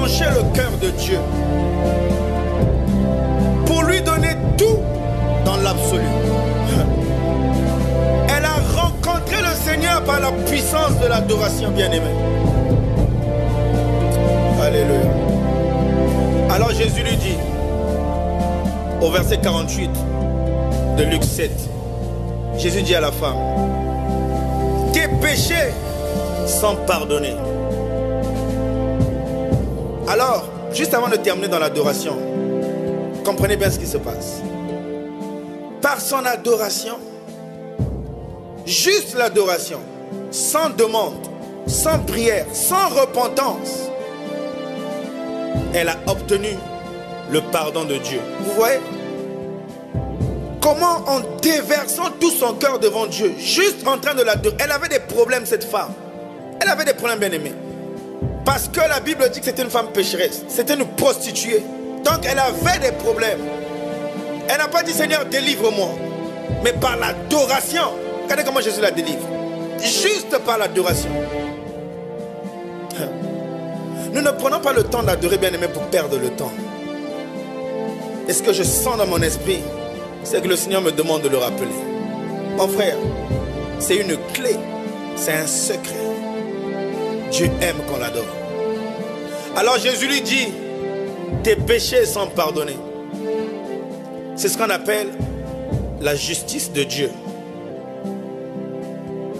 trancher le cœur de Dieu pour lui donner tout dans l'absolu. Elle a rencontré le Seigneur par la puissance de l'adoration, bien-aimée. Alléluia. Alors Jésus lui dit, au verset 48 de Luc 7, Jésus dit à la femme, tes péchés sont pardonnés. Alors, juste avant de terminer dans l'adoration, comprenez bien ce qui se passe. Par son adoration, juste l'adoration, sans demande, sans prière, sans repentance, elle a obtenu le pardon de Dieu. Vous voyez? Comment en déversant tout son cœur devant Dieu, juste en train de l'adorer, elle avait des problèmes, cette femme. Elle avait des problèmes, bien-aimés. Parce que la Bible dit que c'était une femme pécheresse. C'était une prostituée. Donc elle avait des problèmes. Elle n'a pas dit Seigneur délivre-moi. Mais par l'adoration. Regardez comment Jésus la délivre. Juste par l'adoration. Nous ne prenons pas le temps d'adorer, bien-aimés, pour perdre le temps. Et ce que je sens dans mon esprit, c'est que le Seigneur me demande de le rappeler. Mon frère, c'est une clé. C'est un secret. Dieu aime qu'on l'adore. Alors Jésus lui dit, tes péchés sont pardonnés. C'est ce qu'on appelle la justice de Dieu.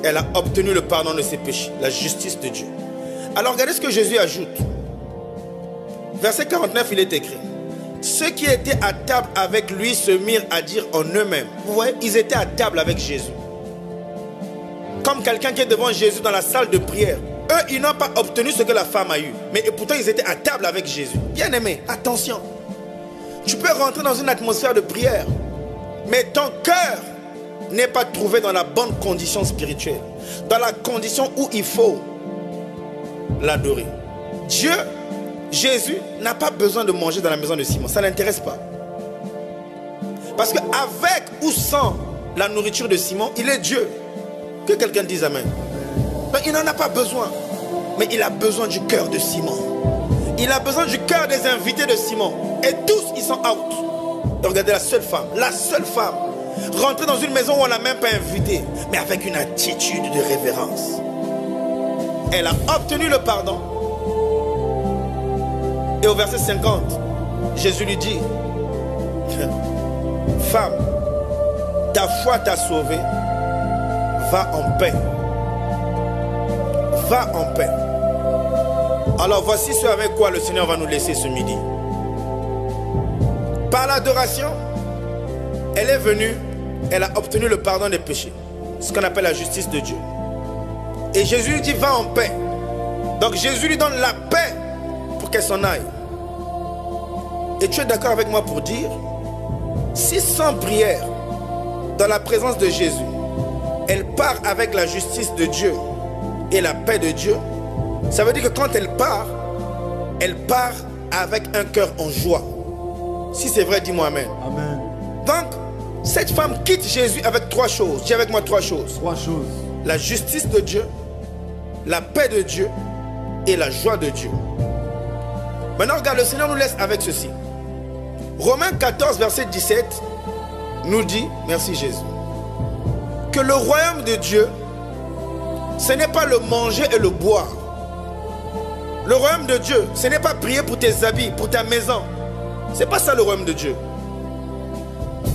Elle a obtenu le pardon de ses péchés, la justice de Dieu. Alors regardez ce que Jésus ajoute. Verset 49, il est écrit, ceux qui étaient à table avec lui se mirent à dire en eux-mêmes. Vous voyez, ils étaient à table avec Jésus. Comme quelqu'un qui est devant Jésus dans la salle de prière. Eux, ils n'ont pas obtenu ce que la femme a eu. Mais et pourtant, ils étaient à table avec Jésus. Bien-aimé, attention. Tu peux rentrer dans une atmosphère de prière, mais ton cœur n'est pas trouvé dans la bonne condition spirituelle. Dans la condition où il faut l'adorer. Dieu, Jésus, n'a pas besoin de manger dans la maison de Simon. Ça ne l'intéresse pas. Parce qu'avec ou sans la nourriture de Simon, il est Dieu. Que quelqu'un dise Amen. Donc, il n'en a pas besoin. Mais il a besoin du cœur de Simon. Il a besoin du cœur des invités de Simon. Et tous, ils sont out. Donc, regardez la seule femme. La seule femme. Rentrer dans une maison où on ne l'a même pas invitée. Mais avec une attitude de révérence. Elle a obtenu le pardon. Et au verset 50, Jésus lui dit, femme, ta foi t'a sauvée. Va en paix. Va en paix. Alors voici ce avec quoi le Seigneur va nous laisser ce midi. Par l'adoration, elle est venue, elle a obtenu le pardon des péchés. Ce qu'on appelle la justice de Dieu. Et Jésus lui dit, va en paix. Donc Jésus lui donne la paix pour qu'elle s'en aille. Et tu es d'accord avec moi pour dire, si sans prière, dans la présence de Jésus, elle part avec la justice de Dieu et la paix de Dieu, ça veut dire que quand elle part avec un cœur en joie. Si c'est vrai, dis-moi Amen. Amen. Donc, cette femme quitte Jésus avec trois choses. Dis avec moi trois choses. Trois choses. La justice de Dieu, la paix de Dieu et la joie de Dieu. Maintenant, regarde, le Seigneur nous laisse avec ceci. Romains 14, verset 17 nous dit, merci Jésus, que le royaume de Dieu, ce n'est pas le manger et le boire. Le royaume de Dieu, ce n'est pas prier pour tes habits, pour ta maison. Ce n'est pas ça le royaume de Dieu.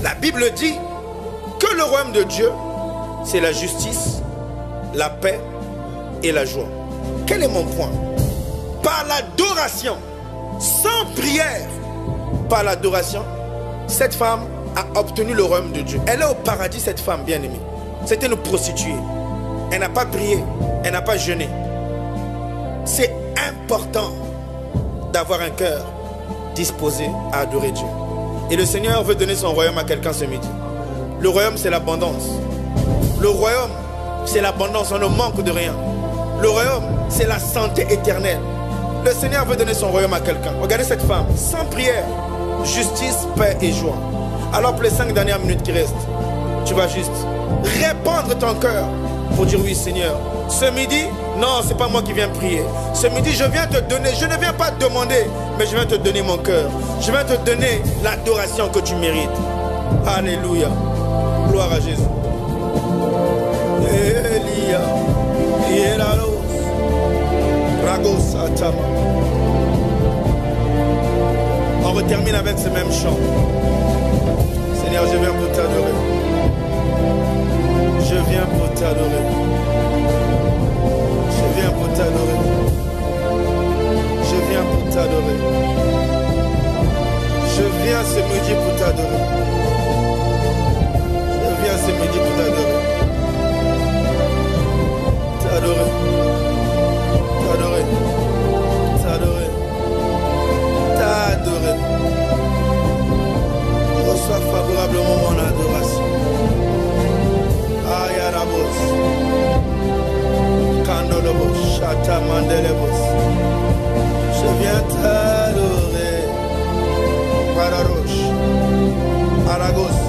La Bible dit que le royaume de Dieu, c'est la justice, la paix et la joie. Quel est mon point? Par l'adoration, sans prière, par l'adoration, cette femme a obtenu le royaume de Dieu. Elle est au paradis, cette femme bien-aimée. C'était une prostituée. Elle n'a pas prié, elle n'a pas jeûné. C'est important d'avoir un cœur disposé à adorer Dieu. Et le Seigneur veut donner son royaume à quelqu'un ce midi. Le royaume, c'est l'abondance. Le royaume, c'est l'abondance, on ne manque de rien. Le royaume, c'est la santé éternelle. Le Seigneur veut donner son royaume à quelqu'un. Regardez cette femme, sans prière, justice, paix et joie. Alors pour les 5 dernières minutes qui restent, tu vas juste répandre ton cœur pour dire oui Seigneur. Ce midi, non, c'est pas moi qui viens prier. Ce midi, je viens te donner, je ne viens pas te demander, mais je viens te donner mon cœur. Je viens te donner l'adoration que tu mérites. Alléluia. Gloire à Jésus. Elia, Hielalos, Ragos Atama. On termine avec ce même chant. Seigneur, je viens pour t'adorer. Je viens pour t'adorer. Je viens pour t'adorer. Je viens pour t'adorer. Je viens ce midi pour t'adorer. Je viens ce midi pour t'adorer. T'adorer. T'adorer. T'adorer. T'adorer. Reçois favorablement mon adoration. Ayarabos. Kandolobos. Chata Mandelebos. Je viens t'adorer. Pararoche. Aragos.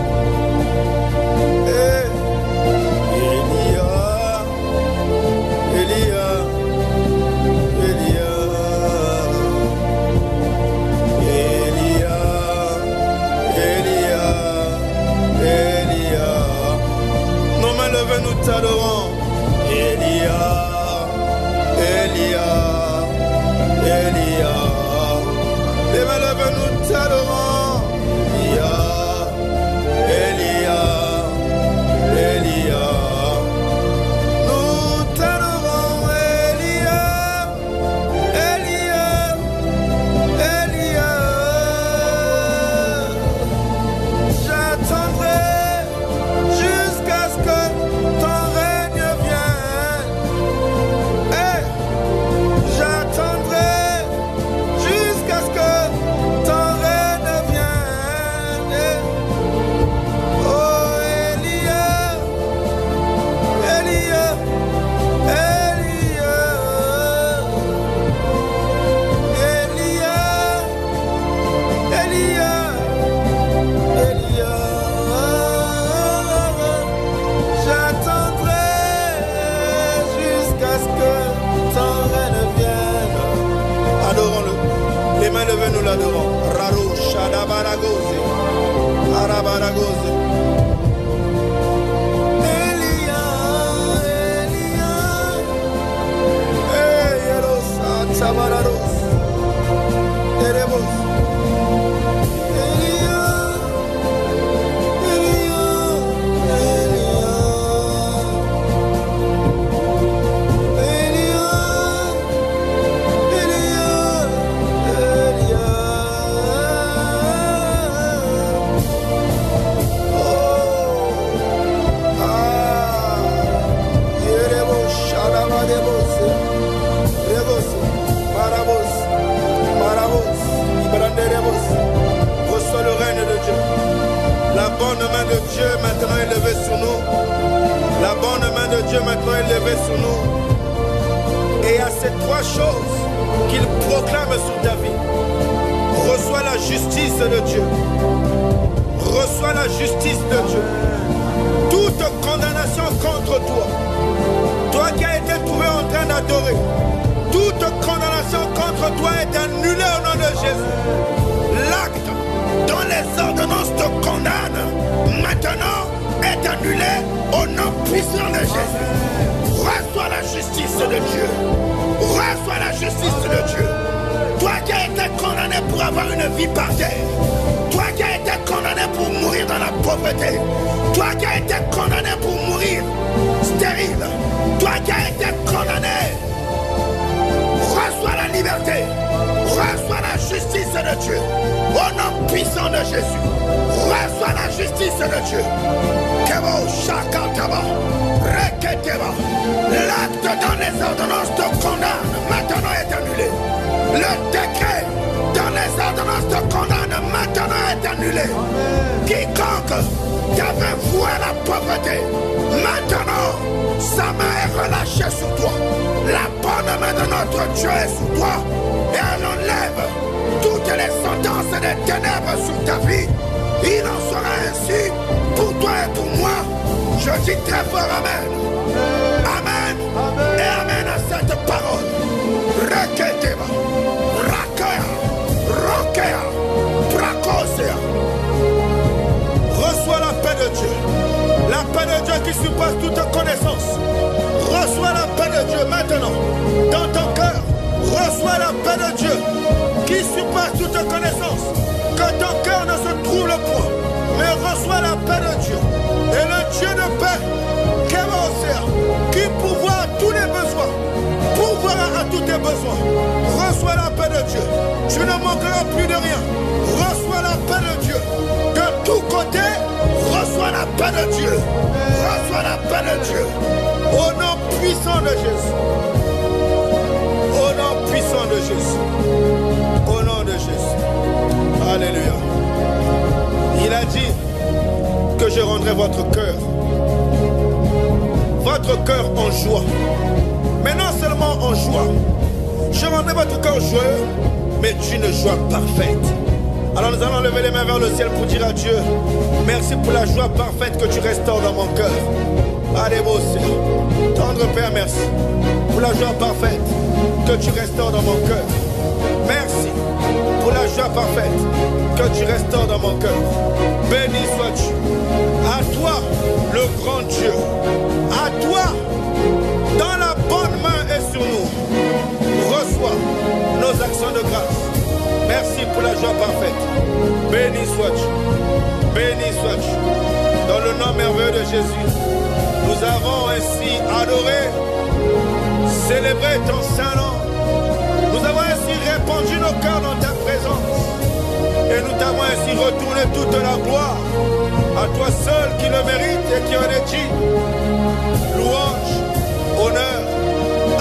Nous t'adorons. Elia, Elia, Elia. Les mains levées, nous t'adorons. Elia, Elia, Elia. Nous t'adorons. Elia, Elia, Elia. J'attendrai jusqu'à ce que nous l'adorons. Raro, Shadabaragose, Arabaragose. Elia, Elia, Eros, Atzabararos, Erebos. Elia, Elia, reçois le règne de Dieu. La bonne main de Dieu maintenant est levée sur nous. La bonne main de Dieu maintenant est levée sur nous. Et à ces trois choses qu'il proclame sur ta vie. Reçois la justice de Dieu. Reçois la justice de Dieu. Toute condamnation contre toi, toi qui as été trouvé en train d'adorer, toute condamnation contre toi est annulée au nom de Jésus. L'acte dont les ordonnances te condamnent maintenant est annulé au nom puissant de Jésus. Reçois la justice de Dieu. Reçois la justice de Dieu. Toi qui as été condamné pour avoir une vie par terre. Toi qui as été condamné pour mourir dans la pauvreté. Toi qui as été condamné pour mourir stérile. Toi qui as été condamné. Reçois la liberté. Reçois la justice de Dieu. Au nom puissant de Jésus. Reçois la justice de Dieu. Kebo Shakataba. Reketeba. L'acte dans les ordonnances te condamne. Maintenant est annulé. Le décret dans les ordonnances te condamne. Maintenant est annulé. Quiconque t'avait voué la pauvreté. Maintenant, sa main est relâchée sur toi. La bonne main de notre Dieu est sur toi. Et elle enlève toutes les sentences des ténèbres sur ta vie. Il en sera ainsi pour toi et pour moi. Je dis très fort Amen. Et amen à cette parole. Reketeba. Rakaya. Rokea. Prakosea. Reçois la paix de Dieu. La paix de Dieu qui surpasse toute connaissance. Reçois la paix de Dieu maintenant. Dans ton cœur. Reçois la paix de Dieu qui surpasse toute connaissance. Que ton cœur ne se trouble point. Mais reçois la paix de Dieu. Et le Dieu de paix qui pourvoit à tous les besoins. Pourvoira à tous tes besoins. Reçois la paix de Dieu. Tu ne manqueras plus de rien. Reçois la paix de Dieu. De tous côtés, reçois la paix de Dieu. Reçois la paix de Dieu. Au nom puissant de Jésus. Au nom puissant de Jésus. Au nom de Jésus. Alléluia. Il a dit que je rendrai votre cœur en joie. Mais non seulement en joie. Je rendrai votre cœur joyeux, mais d'une joie parfaite. Alors nous allons lever les mains vers le ciel pour dire à Dieu, merci pour la joie parfaite que tu restaures dans mon cœur. Allez, beau Seigneur. Tendre Père, merci pour la joie parfaite que tu restaures dans mon cœur. Merci pour la joie parfaite que tu restaures dans mon cœur. Béni sois-tu. À toi, le grand Dieu. À toi, dans la bonne main et sur nous. Reçois nos actions de grâce. Merci pour la joie parfaite. Béni sois-tu. Béni sois-tu. Dans le nom merveilleux de Jésus, nous avons ainsi adoré, célébré ton Saint-Nom. Nous avons ainsi répandu nos cœurs dans ta présence. Et nous t'avons ainsi retourné toute la gloire à toi seul qui le mérite et qui en est digne. Louange, honneur,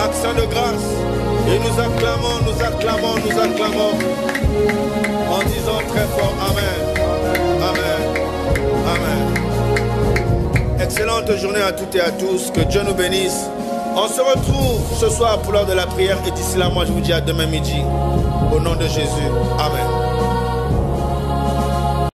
accent de grâce. Et nous acclamons, nous acclamons, nous acclamons en disant très fort Amen, Amen, Amen. Excellente journée à toutes et à tous. Que Dieu nous bénisse. On se retrouve ce soir pour l'heure de la prière. Et d'ici là, moi je vous dis à demain midi. Au nom de Jésus. Amen.